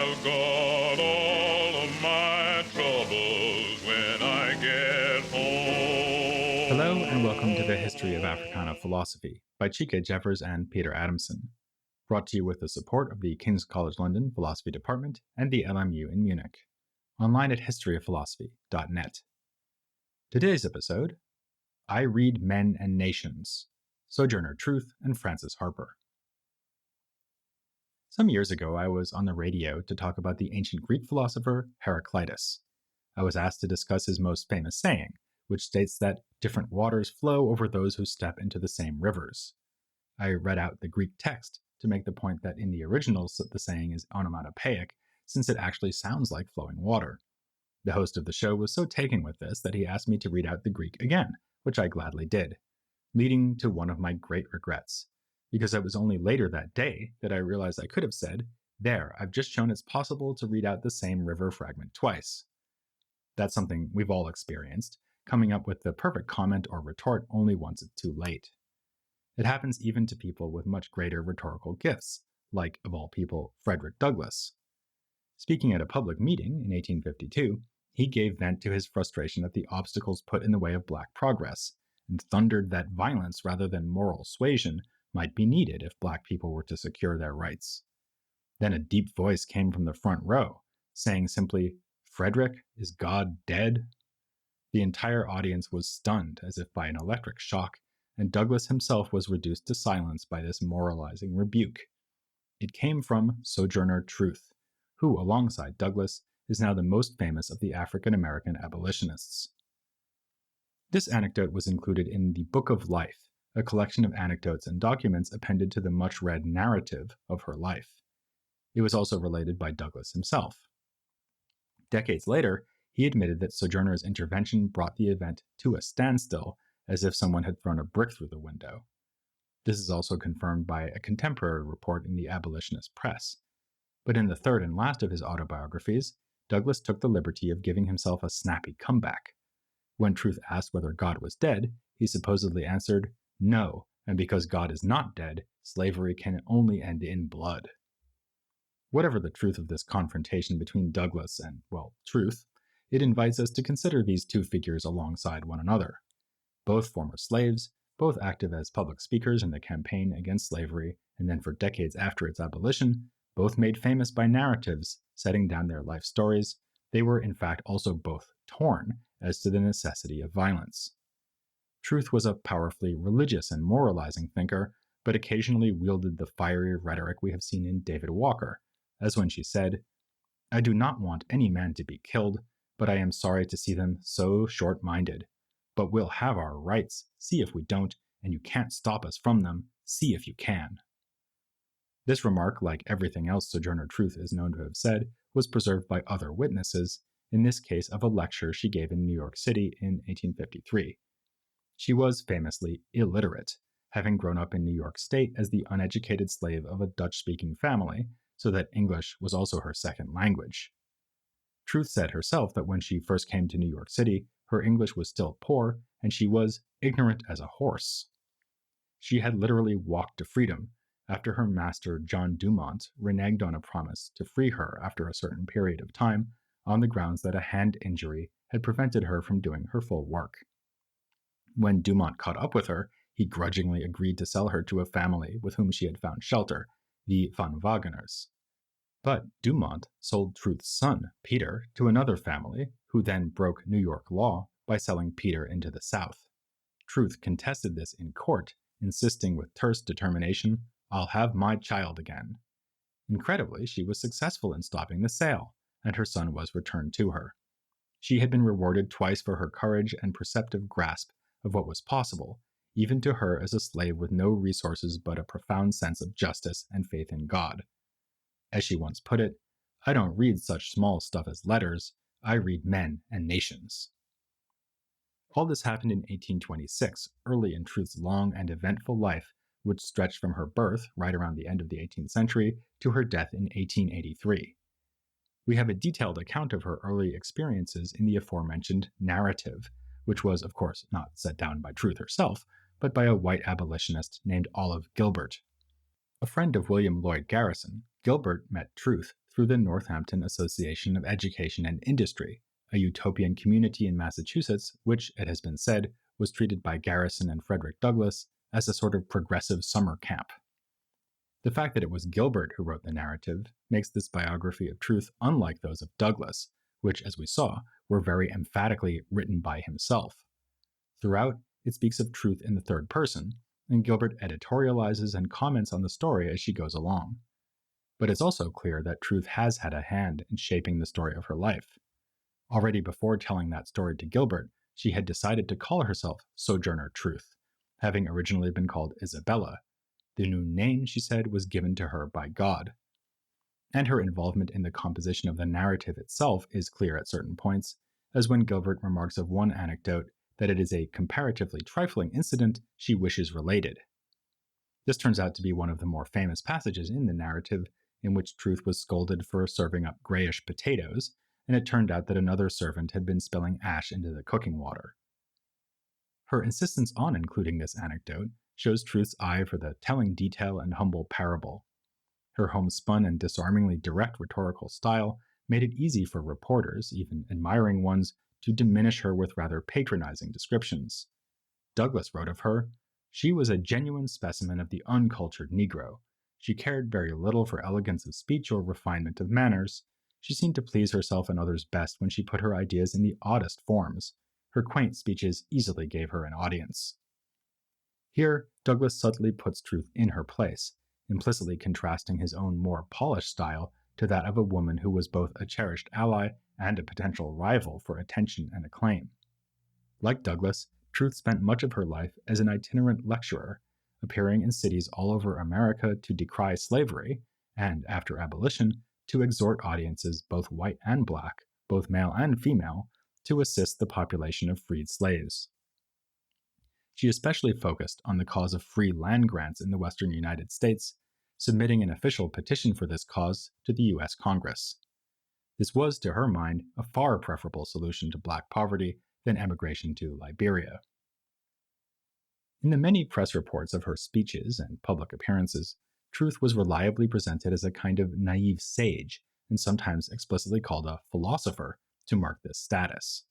I've got all of my troubles when I get home. Hello and welcome to the History of Africana Philosophy by Chika Jeffers and Peter Adamson, brought to you with the support of the King's College London Philosophy Department and the LMU in Munich, online at historyofphilosophy.net. Today's episode, I Read Men and Nations, Sojourner Truth and Francis Harper. Some years ago, I was on the radio to talk about the ancient Greek philosopher Heraclitus. I was asked to discuss his most famous saying, which states that different waters flow over those who step into the same rivers. I read out the Greek text to make the point that in the original the saying is onomatopoeic, since it actually sounds like flowing water. The host of the show was so taken with this that he asked me to read out the Greek again, which I gladly did, leading to one of my great regrets, because it was only later that day that I realized I could have said, "There, I've just shown it's possible to read out the same river fragment twice." That's something we've all experienced, coming up with the perfect comment or retort only once it's too late. It happens even to people with much greater rhetorical gifts, like, of all people, Frederick Douglass. Speaking at a public meeting in 1852, he gave vent to his frustration at the obstacles put in the way of black progress, and thundered that violence rather than moral suasion might be needed if black people were to secure their rights. Then a deep voice came from the front row, saying simply, "Frederick, is God dead?" The entire audience was stunned as if by an electric shock, and Douglass himself was reduced to silence by this moralizing rebuke. It came from Sojourner Truth, who, alongside Douglass, is now the most famous of the African-American abolitionists. This anecdote was included in the Book of Life, a collection of anecdotes and documents appended to the much-read narrative of her life. It was also related by Douglass himself. Decades later, he admitted that Sojourner's intervention brought the event to a standstill, as if someone had thrown a brick through the window. This is also confirmed by a contemporary report in the abolitionist press. But in the third and last of his autobiographies, Douglass took the liberty of giving himself a snappy comeback. When Truth asked whether God was dead, he supposedly answered, "No, and because God is not dead, slavery can only end in blood." Whatever the truth of this confrontation between Douglass and, well, Truth, it invites us to consider these two figures alongside one another. Both former slaves, both active as public speakers in the campaign against slavery, and then for decades after its abolition, both made famous by narratives setting down their life stories, they were in fact also both torn as to the necessity of violence. Truth was a powerfully religious and moralizing thinker, but occasionally wielded the fiery rhetoric we have seen in David Walker, as when she said, "I do not want any man to be killed, but I am sorry to see them so short-minded. But we'll have our rights, see if we don't, and you can't stop us from them, see if you can." This remark, like everything else Sojourner Truth is known to have said, was preserved by other witnesses, in this case of a lecture she gave in New York City in 1853. She was famously illiterate, having grown up in New York State as the uneducated slave of a Dutch-speaking family, so that English was also her second language. Truth said herself that when she first came to New York City, her English was still poor, and she was ignorant as a horse. She had literally walked to freedom after her master John Dumont reneged on a promise to free her after a certain period of time on the grounds that a hand injury had prevented her from doing her full work. When Dumont caught up with her, he grudgingly agreed to sell her to a family with whom she had found shelter, the Van Wageners. But Dumont sold Truth's son, Peter, to another family, who then broke New York law by selling Peter into the South. Truth contested this in court, insisting with terse determination, "I'll have my child again." Incredibly, she was successful in stopping the sale, and her son was returned to her. She had been rewarded twice for her courage and perceptive grasp of what was possible, even to her as a slave with no resources but a profound sense of justice and faith in God. As she once put it, "I don't read such small stuff as letters, I read men and nations." All this happened in 1826, early in Truth's long and eventful life, which stretched from her birth, right around the end of the 18th century, to her death in 1883. We have a detailed account of her early experiences in the aforementioned narrative, which was, of course, not set down by Truth herself, but by a white abolitionist named Olive Gilbert. A friend of William Lloyd Garrison, Gilbert met Truth through the Northampton Association of Education and Industry, a utopian community in Massachusetts which, it has been said, was treated by Garrison and Frederick Douglass as a sort of progressive summer camp. The fact that it was Gilbert who wrote the narrative makes this biography of Truth unlike those of Douglass, which, as we saw, were very emphatically written by himself. Throughout, it speaks of Truth in the third person, and Gilbert editorializes and comments on the story as she goes along. But it's also clear that Truth has had a hand in shaping the story of her life. Already before telling that story to Gilbert, she had decided to call herself Sojourner Truth, having originally been called Isabella. The new name, she said, was given to her by God. And her involvement in the composition of the narrative itself is clear at certain points, as when Gilbert remarks of one anecdote that it is a comparatively trifling incident she wishes related. This turns out to be one of the more famous passages in the narrative, in which Truth was scolded for serving up grayish potatoes, and it turned out that another servant had been spilling ash into the cooking water. Her insistence on including this anecdote shows Truth's eye for the telling detail and humble parable. Her homespun and disarmingly direct rhetorical style made it easy for reporters, even admiring ones, to diminish her with rather patronizing descriptions. Douglass wrote of her, "She was a genuine specimen of the uncultured Negro. She cared very little for elegance of speech or refinement of manners. She seemed to please herself and others best when she put her ideas in the oddest forms. Her quaint speeches easily gave her an audience." Here, Douglass subtly puts Truth in her place, implicitly contrasting his own more polished style to that of a woman who was both a cherished ally and a potential rival for attention and acclaim. Like Douglass, Truth spent much of her life as an itinerant lecturer, appearing in cities all over America to decry slavery, and, after abolition, to exhort audiences, both white and black, both male and female, to assist the population of freed slaves. She especially focused on the cause of free land grants in the western United States, submitting an official petition for this cause to the U.S. Congress. This was, to her mind, a far preferable solution to black poverty than emigration to Liberia. In the many press reports of her speeches and public appearances, Truth was reliably presented as a kind of naive sage, and sometimes explicitly called a philosopher, to mark this status.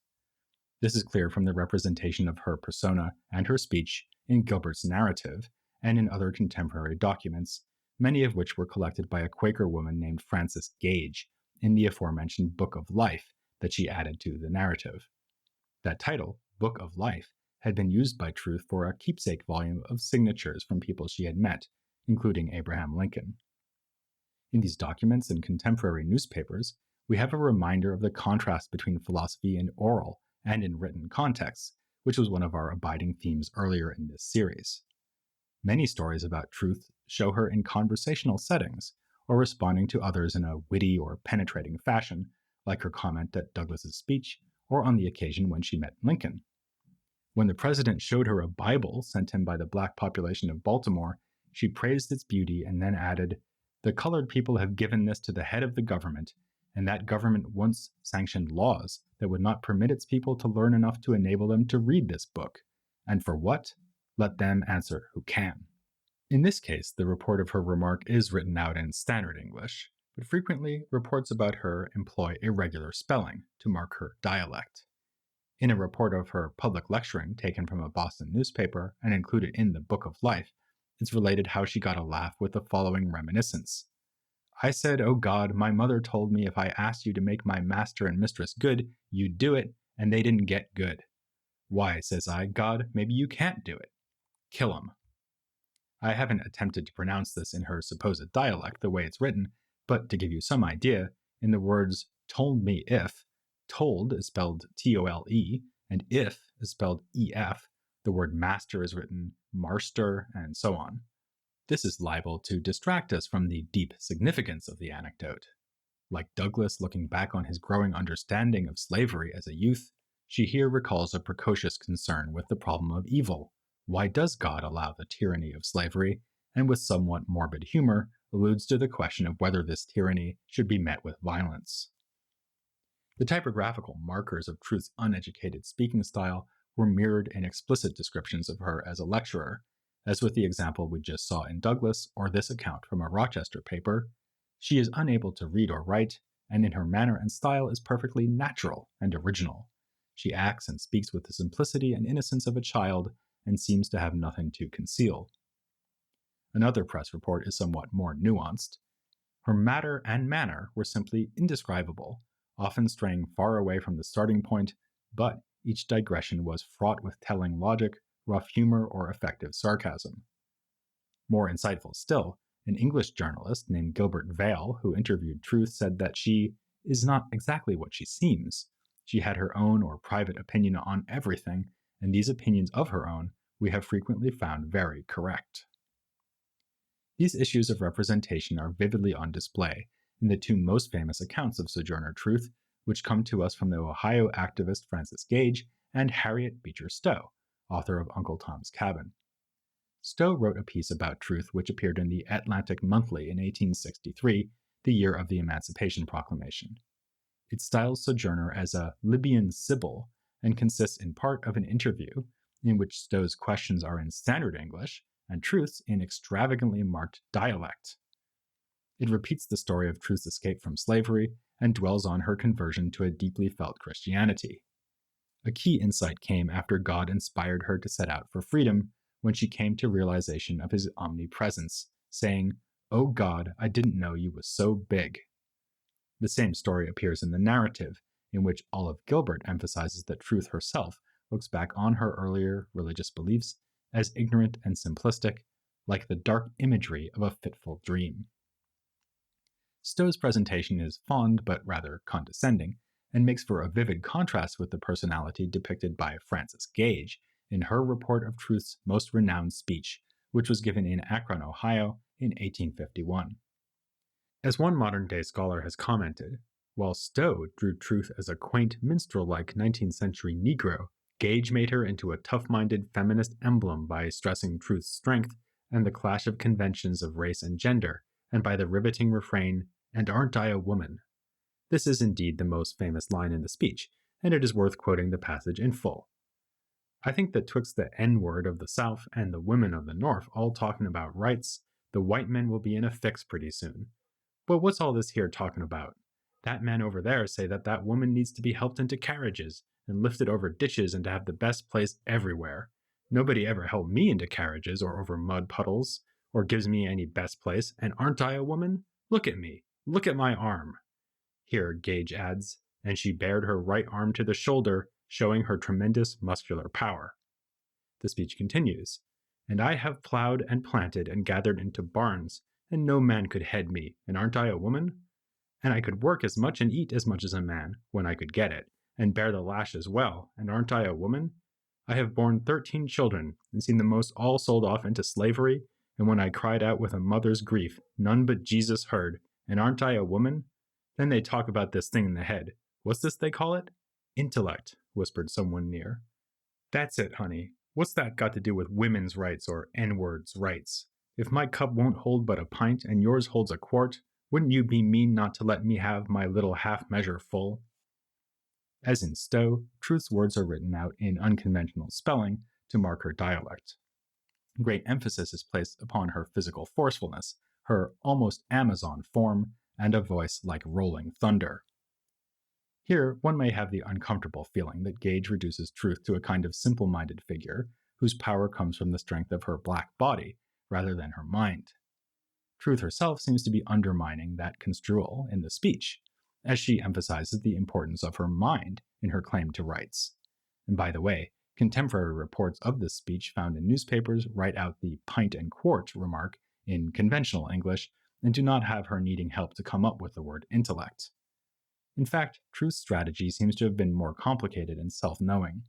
This is clear from the representation of her persona and her speech in Gilbert's narrative and in other contemporary documents, many of which were collected by a Quaker woman named Frances Gage in the aforementioned Book of Life that she added to the narrative. That title, Book of Life, had been used by Truth for a keepsake volume of signatures from people she had met, including Abraham Lincoln. In these documents and contemporary newspapers, we have a reminder of the contrast between philosophy in oral and in written contexts, which was one of our abiding themes earlier in this series. Many stories about Truth show her in conversational settings, or responding to others in a witty or penetrating fashion, like her comment at Douglass's speech, or on the occasion when she met Lincoln. When the president showed her a Bible sent him by the black population of Baltimore, she praised its beauty and then added, "The colored people have given this to the head of the government, and that government once sanctioned laws that would not permit its people to learn enough to enable them to read this book. And for what? Let them answer who can." In this case, the report of her remark is written out in standard English, but frequently reports about her employ irregular spelling to mark her dialect. In a report of her public lecturing taken from a Boston newspaper and included in the Book of Life, it's related how she got a laugh with the following reminiscence. "I said, 'Oh God, my mother told me if I asked you to make my master and mistress good, you'd do it, and they didn't get good. Why, says I, God, maybe you can't do it. Kill 'em.'" I haven't attempted to pronounce this in her supposed dialect the way it's written, but to give you some idea, in the words "told me if," told is spelled T-O-L-E, and if is spelled E-F, the word master is written marster, and so on. This is liable to distract us from the deep significance of the anecdote. Like Douglass looking back on his growing understanding of slavery as a youth, she here recalls a precocious concern with the problem of evil. Why does God allow the tyranny of slavery? And with somewhat morbid humor, alludes to the question of whether this tyranny should be met with violence. The typographical markers of Truth's uneducated speaking style were mirrored in explicit descriptions of her as a lecturer, as with the example we just saw in Douglass or this account from a Rochester paper. She is unable to read or write, and in her manner and style is perfectly natural and original. She acts and speaks with the simplicity and innocence of a child and seems to have nothing to conceal. Another press report is somewhat more nuanced. Her matter and manner were simply indescribable, often straying far away from the starting point, but each digression was fraught with telling logic, rough humor, or effective sarcasm. More insightful still, an English journalist named Gilbert Vale, who interviewed Truth, said that she is not exactly what she seems. She had her own or private opinion on everything, and these opinions of her own we have frequently found very correct. These issues of representation are vividly on display in the two most famous accounts of Sojourner Truth, which come to us from the Ohio activist Frances Gage and Harriet Beecher Stowe, author of Uncle Tom's Cabin. Stowe wrote a piece about Truth which appeared in the Atlantic Monthly in 1863, the year of the Emancipation Proclamation. It styles Sojourner as a Libyan Sibyl and consists in part of an interview in which Stowe's questions are in standard English and Truth's in extravagantly marked dialect. It repeats the story of Truth's escape from slavery and dwells on her conversion to a deeply felt Christianity. A key insight came after God inspired her to set out for freedom when she came to realization of his omnipresence, saying, "Oh God, I didn't know you was so big." The same story appears in the narrative, in which Olive Gilbert emphasizes that Truth herself looks back on her earlier religious beliefs as ignorant and simplistic, like the dark imagery of a fitful dream. Stowe's presentation is fond but rather condescending, and makes for a vivid contrast with the personality depicted by Frances Gage in her report of Truth's most renowned speech, which was given in Akron, Ohio in 1851. As one modern-day scholar has commented, while Stowe drew Truth as a quaint, minstrel-like 19th century Negro, Gage made her into a tough-minded feminist emblem by stressing Truth's strength and the clash of conventions of race and gender, and by the riveting refrain, "And aren't I a woman?" This is indeed the most famous line in the speech, and it is worth quoting the passage in full. "I think that 'twixt the N-word of the South and the women of the North all talking about rights, the white men will be in a fix pretty soon. But what's all this here talking about? That man over there say that that woman needs to be helped into carriages and lifted over ditches and to have the best place everywhere. Nobody ever helped me into carriages or over mud puddles or gives me any best place, and aren't I a woman? Look at me. Look at my arm." Here Gage adds, and she bared her right arm to the shoulder, showing her tremendous muscular power. The speech continues, "And I have plowed and planted and gathered into barns, and no man could head me, and aren't I a woman? And I could work as much and eat as much as a man, when I could get it, and bear the lash as well, and aren't I a woman? I have borne 13 children, and seen the most all sold off into slavery, and when I cried out with a mother's grief, none but Jesus heard, and aren't I a woman? Then they talk about this thing in the head. What's this they call it?" "Intellect," whispered someone near. "That's it, honey. What's that got to do with women's rights or N-words rights? If my cup won't hold but a pint and yours holds a quart, wouldn't you be mean not to let me have my little half measure full?" As in Stowe, Truth's words are written out in unconventional spelling to mark her dialect. Great emphasis is placed upon her physical forcefulness, her almost Amazon form, and a voice like rolling thunder. Here, one may have the uncomfortable feeling that Gage reduces Truth to a kind of simple-minded figure whose power comes from the strength of her black body rather than her mind. Truth herself seems to be undermining that construal in the speech, as she emphasizes the importance of her mind in her claim to rights. And by the way, contemporary reports of this speech found in newspapers write out the pint and quart remark in conventional English and do not have her needing help to come up with the word intellect. In fact, Truth's strategy seems to have been more complicated and self-knowing.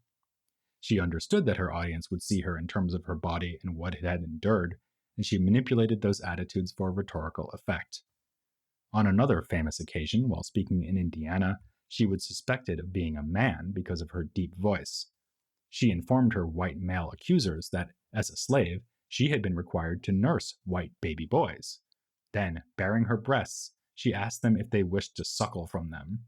She understood that her audience would see her in terms of her body and what it had endured, and she manipulated those attitudes for rhetorical effect. On another famous occasion, while speaking in Indiana, she was suspected of being a man because of her deep voice. She informed her white male accusers that, as a slave, she had been required to nurse white baby boys. Then, baring her breasts, she asked them if they wished to suckle from them.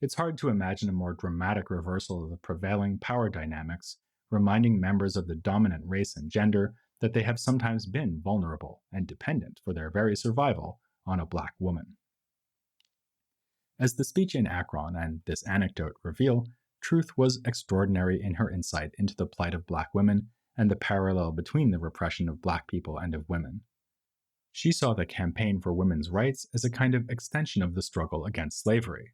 It's hard to imagine a more dramatic reversal of the prevailing power dynamics, reminding members of the dominant race and gender that they have sometimes been vulnerable and dependent for their very survival on a black woman. As the speech in Akron and this anecdote reveal, Truth was extraordinary in her insight into the plight of black women and the parallel between the repression of black people and of women. She saw the campaign for women's rights as a kind of extension of the struggle against slavery.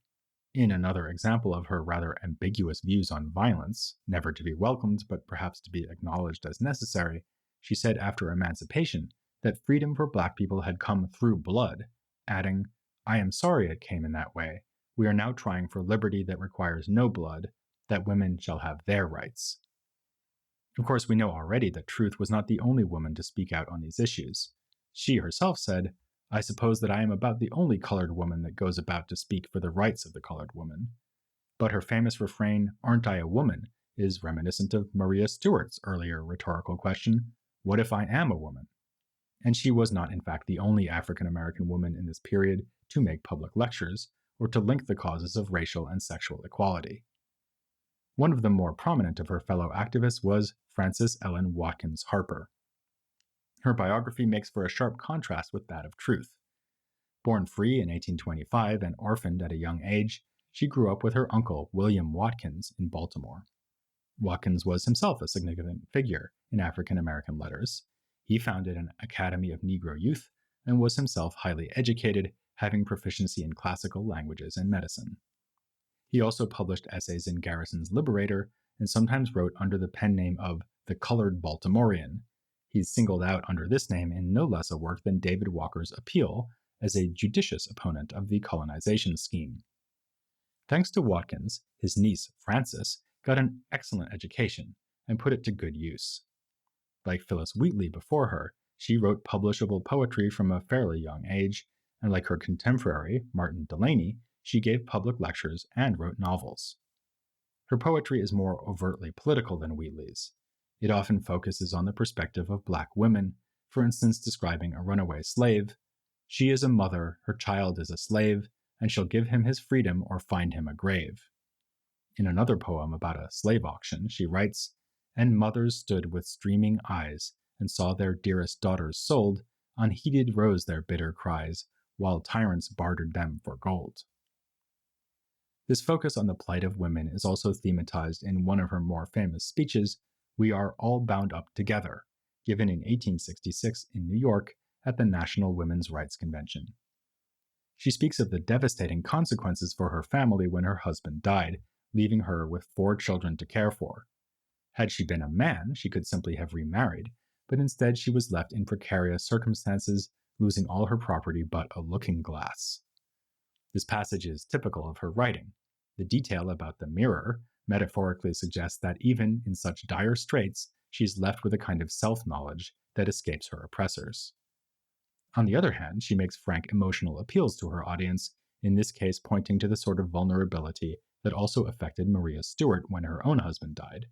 In another example of her rather ambiguous views on violence, never to be welcomed but perhaps to be acknowledged as necessary, she said after emancipation that freedom for black people had come through blood, adding, "I am sorry it came in that way. We are now trying for liberty that requires no blood, that women shall have their rights." Of course, we know already that Truth was not the only woman to speak out on these issues. She herself said, "I suppose that I am about the only colored woman that goes about to speak for the rights of the colored woman." But her famous refrain, "Aren't I a woman?" is reminiscent of Maria Stuart's earlier rhetorical question, "What if I am a woman?" And she was not, in fact, the only African American woman in this period to make public lectures or to link the causes of racial and sexual equality. One of the more prominent of her fellow activists was Frances Ellen Watkins Harper. Her biography makes for a sharp contrast with that of Truth. Born free in 1825 and orphaned at a young age, she grew up with her uncle, William Watkins, in Baltimore. Watkins was himself a significant figure in African American letters. He founded an academy of Negro youth and was himself highly educated, having proficiency in classical languages and medicine. He also published essays in Garrison's Liberator and sometimes wrote under the pen name of the Colored Baltimorean. He's singled out under this name in no less a work than David Walker's Appeal as a judicious opponent of the colonization scheme. Thanks to Watkins, his niece, Frances, got an excellent education and put it to good use. Like Phyllis Wheatley before her, she wrote publishable poetry from a fairly young age, and like her contemporary, Martin Delany, she gave public lectures and wrote novels. Her poetry is more overtly political than Wheatley's. It often focuses on the perspective of black women, for instance describing a runaway slave. "She is a mother, her child is a slave, and shall give him his freedom or find him a grave." In another poem about a slave auction, she writes, "And mothers stood with streaming eyes, and saw their dearest daughters sold, unheeded rose their bitter cries, while tyrants bartered them for gold." This focus on the plight of women is also thematized in one of her more famous speeches, "We Are All Bound Up Together," given in 1866 in New York at the National Women's Rights Convention. She speaks of the devastating consequences for her family when her husband died, leaving her with 4 children to care for. Had she been a man, she could simply have remarried, but instead she was left in precarious circumstances, losing all her property but a looking glass. This passage is typical of her writing. The detail about the mirror metaphorically suggests that even in such dire straits, she is left with a kind of self-knowledge that escapes her oppressors. On the other hand, she makes frank emotional appeals to her audience, in this case pointing to the sort of vulnerability that also affected Maria Stuart when her own husband died.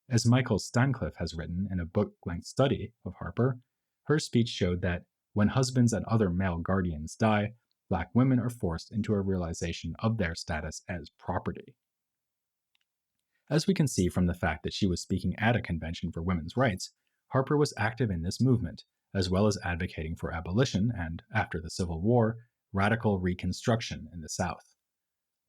As Michael Stancliffe has written in a book-length study of Harper, her speech showed that when husbands and other male guardians die, black women are forced into a realization of their status as property. As we can see from the fact that she was speaking at a convention for women's rights, Harper was active in this movement, as well as advocating for abolition and, after the Civil War, radical Reconstruction in the South.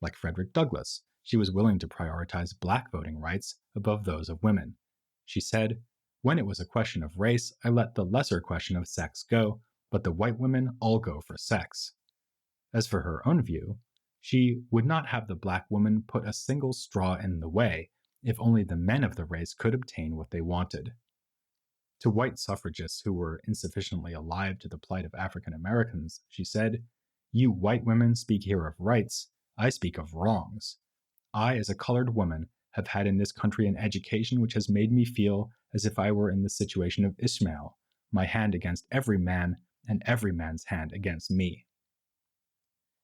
Like Frederick Douglass, she was willing to prioritize black voting rights above those of women. She said, "When it was a question of race, I let the lesser question of sex go, but the white women all go for sex." As for her own view, she would not have the black woman put a single straw in the way if only the men of the race could obtain what they wanted. To white suffragists who were insufficiently alive to the plight of African Americans, she said, "You white women speak here of rights, I speak of wrongs. I, as a colored woman, have had in this country an education which has made me feel as if I were in the situation of Ishmael, my hand against every man and every man's hand against me."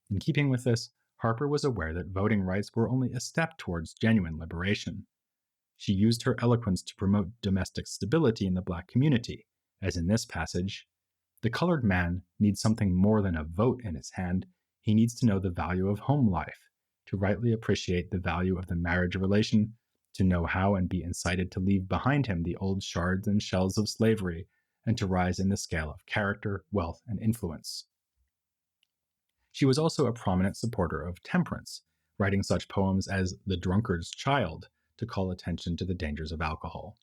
In keeping with this, Harper was aware that voting rights were only a step towards genuine liberation. She used her eloquence to promote domestic stability in the black community, as in this passage, "The colored man needs something more than a vote in his hand. He needs to know the value of home life, to rightly appreciate the value of the marriage relation, to know how and be incited to leave behind him the old shards and shells of slavery, and to rise in the scale of character, wealth, and influence." She was also a prominent supporter of temperance, writing such poems as The Drunkard's Child to call attention to the dangers of alcohol.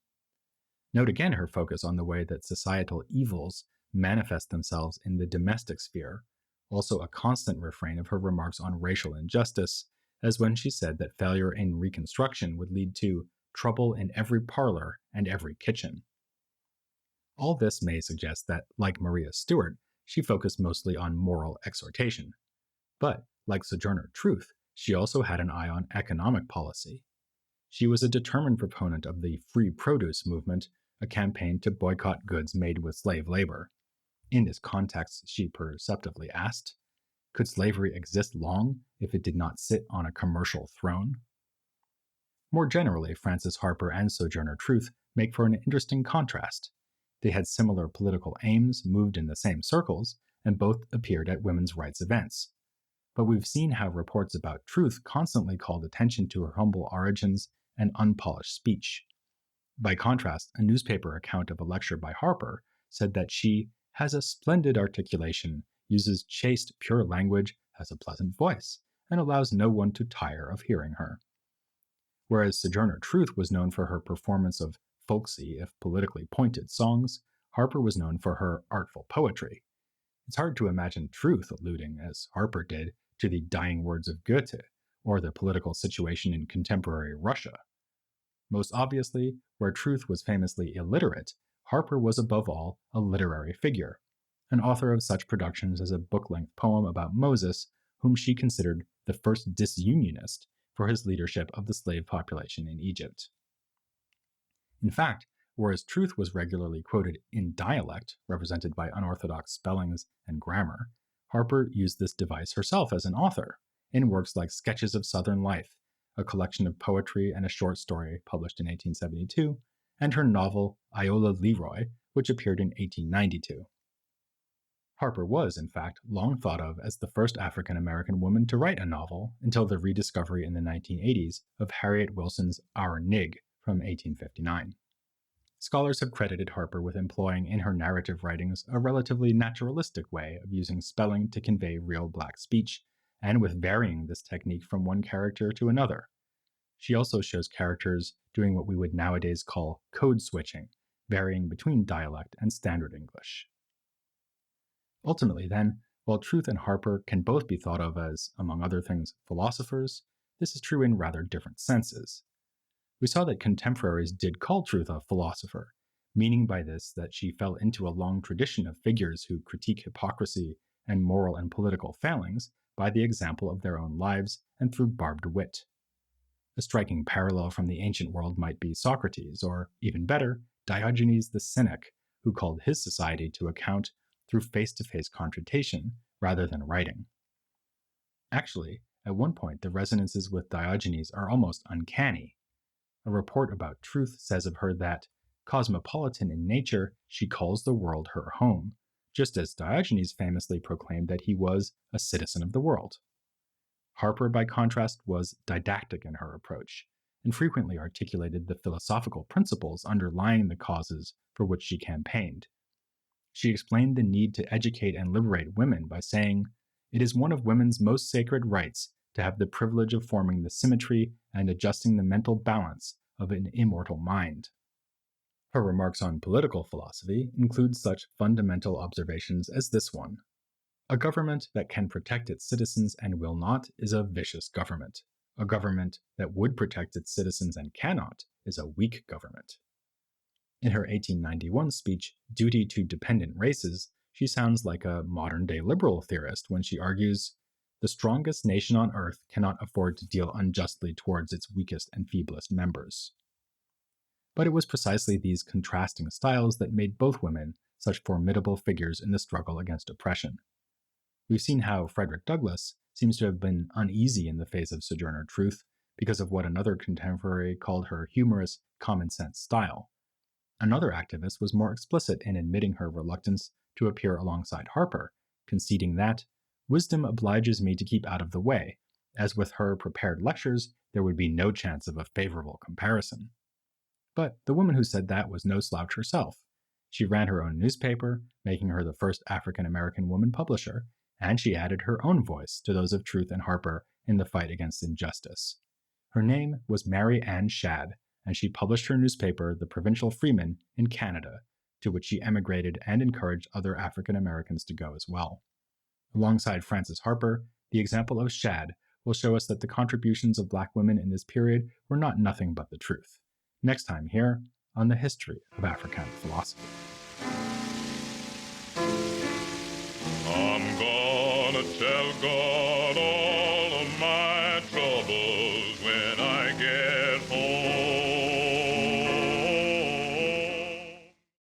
Note again her focus on the way that societal evils manifest themselves in the domestic sphere, also a constant refrain of her remarks on racial injustice, as when she said that failure in Reconstruction would lead to trouble in every parlor and every kitchen. All this may suggest that, like Maria Stuart, she focused mostly on moral exhortation. But, like Sojourner Truth, she also had an eye on economic policy. She was a determined proponent of the free produce movement, a campaign to boycott goods made with slave labor. In this context, she perceptively asked, could slavery exist long if it did not sit on a commercial throne? More generally, Frances Harper and Sojourner Truth make for an interesting contrast. They had similar political aims, moved in the same circles, and both appeared at women's rights events. But we've seen how reports about Truth constantly called attention to her humble origins and unpolished speech. By contrast, a newspaper account of a lecture by Harper said that she has a splendid articulation, uses chaste, pure language, has a pleasant voice, and allows no one to tire of hearing her. Whereas Sojourner Truth was known for her performance of folksy, if politically pointed songs, Harper was known for her artful poetry. It's hard to imagine Truth alluding, as Harper did, to the dying words of Goethe, or the political situation in contemporary Russia. Most obviously, where Truth was famously illiterate, Harper was above all a literary figure, an author of such productions as a book-length poem about Moses, whom she considered the first disunionist for his leadership of the slave population in Egypt. In fact, whereas Truth was regularly quoted in dialect, represented by unorthodox spellings and grammar, Harper used this device herself as an author, in works like Sketches of Southern Life, a collection of poetry and a short story published in 1872, and her novel Iola Leroy, which appeared in 1892. Harper was, in fact, long thought of as the first African-American woman to write a novel until the rediscovery in the 1980s of Harriet Wilson's Our Nig from 1859. Scholars have credited Harper with employing in her narrative writings a relatively naturalistic way of using spelling to convey real Black speech, and with varying this technique from one character to another. She also shows characters doing what we would nowadays call code switching, varying between dialect and standard English. Ultimately, then, while Truth and Harper can both be thought of as, among other things, philosophers, this is true in rather different senses. We saw that contemporaries did call Truth a philosopher, meaning by this that she fell into a long tradition of figures who critique hypocrisy and moral and political failings by the example of their own lives and through barbed wit. A striking parallel from the ancient world might be Socrates, or, even better, Diogenes the Cynic, who called his society to account through face-to-face confrontation rather than writing. Actually, at one point, the resonances with Diogenes are almost uncanny. A report about Truth says of her that, cosmopolitan in nature, she calls the world her home, just as Diogenes famously proclaimed that he was a citizen of the world. Harper, by contrast, was didactic in her approach, and frequently articulated the philosophical principles underlying the causes for which she campaigned. She explained the need to educate and liberate women by saying, "It is one of women's most sacred rights to have the privilege of forming the symmetry and adjusting the mental balance of an immortal mind." Her remarks on political philosophy include such fundamental observations as this one. A government that can protect its citizens and will not is a vicious government. A government that would protect its citizens and cannot is a weak government. In her 1891 speech, Duty to Dependent Races, she sounds like a modern-day liberal theorist when she argues, "The strongest nation on earth cannot afford to deal unjustly towards its weakest and feeblest members." But it was precisely these contrasting styles that made both women such formidable figures in the struggle against oppression. We've seen how Frederick Douglass seems to have been uneasy in the face of Sojourner Truth because of what another contemporary called her humorous, common-sense style. Another activist was more explicit in admitting her reluctance to appear alongside Harper, conceding that, "Wisdom obliges me to keep out of the way, as with her prepared lectures there would be no chance of a favorable comparison." But the woman who said that was no slouch herself. She ran her own newspaper, making her the first African-American woman publisher, and she added her own voice to those of Truth and Harper in the fight against injustice. Her name was Mary Ann Shadd, and she published her newspaper, The Provincial Freeman, in Canada, to which she emigrated and encouraged other African Americans to go as well. Alongside Frances Harper, the example of Shadd will show us that the contributions of Black women in this period were not nothing but the truth. Next time here on the History of Africana Philosophy. I'm gonna tell God all